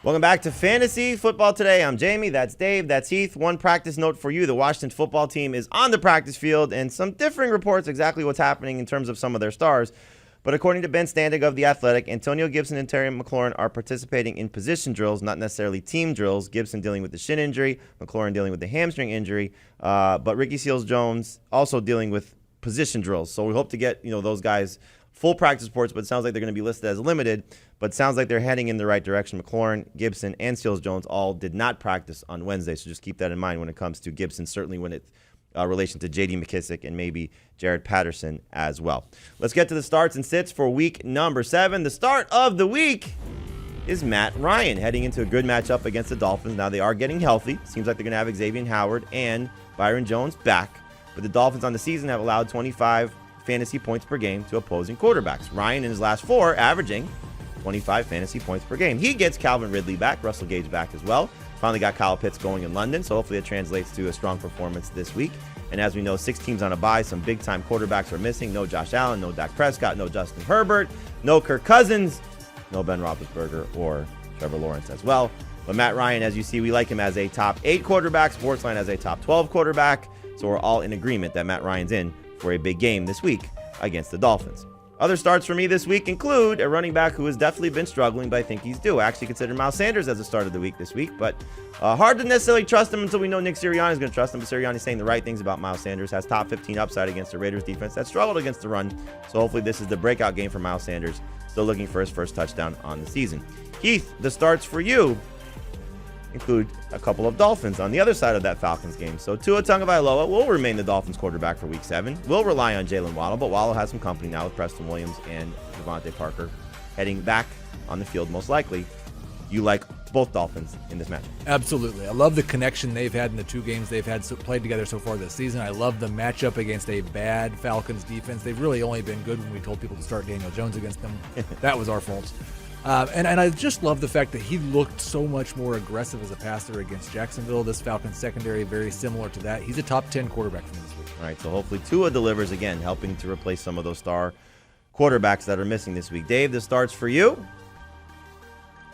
Welcome back to Fantasy Football Today. I'm Jamie, that's Dave, that's Heath. One practice note for you. The Washington football team is on the practice field, and some differing reports exactly what's happening in terms of some of their stars. But according to Ben Standig of The Athletic, Antonio Gibson and Terry McLaurin are participating in position drills, not necessarily team drills. Gibson dealing with the shin injury, McLaurin dealing with the hamstring injury, but Ricky Seals-Jones also dealing with position drills. So we hope to get those guys full practice reports, but it sounds like they're going to be listed as limited. But it sounds like they're heading in the right direction. McLaurin, Gibson, and Seals-Jones all did not practice on Wednesday, so just keep that in mind when it comes to Gibson, certainly when it's relation to J.D. McKissick and maybe Jared Patterson as well. Let's get to the starts and sits for week number 7. The start of the week is Matt Ryan, heading into a good matchup against the Dolphins. Now they are getting healthy. Seems like they're going to have Xavier Howard and Byron Jones back. But the Dolphins on the season have allowed 25 fantasy points per game to opposing quarterbacks. Ryan in his last 4 averaging 25 fantasy points per game. He gets Calvin Ridley back, Russell Gage back as well. Finally got Kyle Pitts going in London, so hopefully it translates to a strong performance this week. And as we know, 6 teams on a bye. Some big-time quarterbacks are missing. No Josh Allen, no Dak Prescott, no Justin Herbert, no Kirk Cousins, no Ben Roethlisberger or Trevor Lawrence as well. But Matt Ryan, as you see, we like him as a top 8 quarterback. Sportsline as a top 12 quarterback. So we're all in agreement that Matt Ryan's in for a big game this week against the Dolphins. Other starts for me this week include a running back who has definitely been struggling, but I think he's due. I actually consider Miles Sanders as the start of the week this week, but hard to necessarily trust him until we know Nick Sirianni is going to trust him. But Sirianni's saying the right things about Miles Sanders, has top 15 upside against the Raiders defense that struggled against the run. So hopefully this is the breakout game for Miles Sanders, still looking for his first touchdown on the season. Heath, the starts for you include a couple of Dolphins on the other side of that Falcons game. So Tua Tagovailoa will remain the Dolphins quarterback for week 7. Will rely on Jalen Waddle, but Waddle has some company now with Preston Williams and Devontae Parker heading back on the field most likely. You like both Dolphins in this match? Absolutely. I love the connection they've had in the 2 games they've had played together so far this season. I love the matchup against a bad Falcons defense. They've really only been good when we told people to start Daniel Jones against them. That was our fault. And I just love the fact that he looked so much more aggressive as a passer against Jacksonville. This Falcons secondary, very similar to that. He's a top 10 quarterback for me this week. All right, so hopefully Tua delivers again, helping to replace some of those star quarterbacks that are missing this week. Dave, the starts for you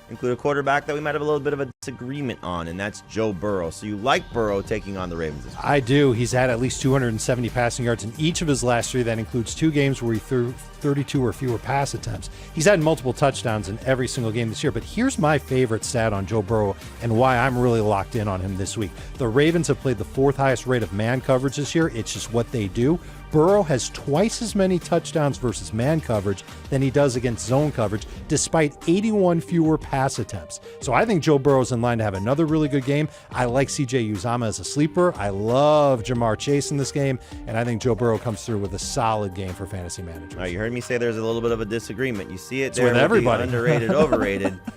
include a quarterback that we might have a little bit of a disagreement on, and that's Joe Burrow. So you like Burrow taking on the Ravens this week? I do. He's had at least 270 passing yards in each of his last 3. That includes 2 games where he threw 32 or fewer pass attempts. He's had multiple touchdowns in every single game this year, but here's my favorite stat on Joe Burrow and why I'm really locked in on him this week. The Ravens have played the 4th highest rate of man coverage this year. It's just what they do. Burrow has twice as many touchdowns versus man coverage than he does against zone coverage, despite 81 fewer pass attempts. So I think Joe Burrow's in line to have another really good game. I like CJ Uzomah as a sleeper. I love Jamar Chase in this game, and I think Joe Burrow comes through with a solid game for fantasy managers. All right, you heard me say there's a little bit of a disagreement. You see it It's there with everybody. The underrated, overrated.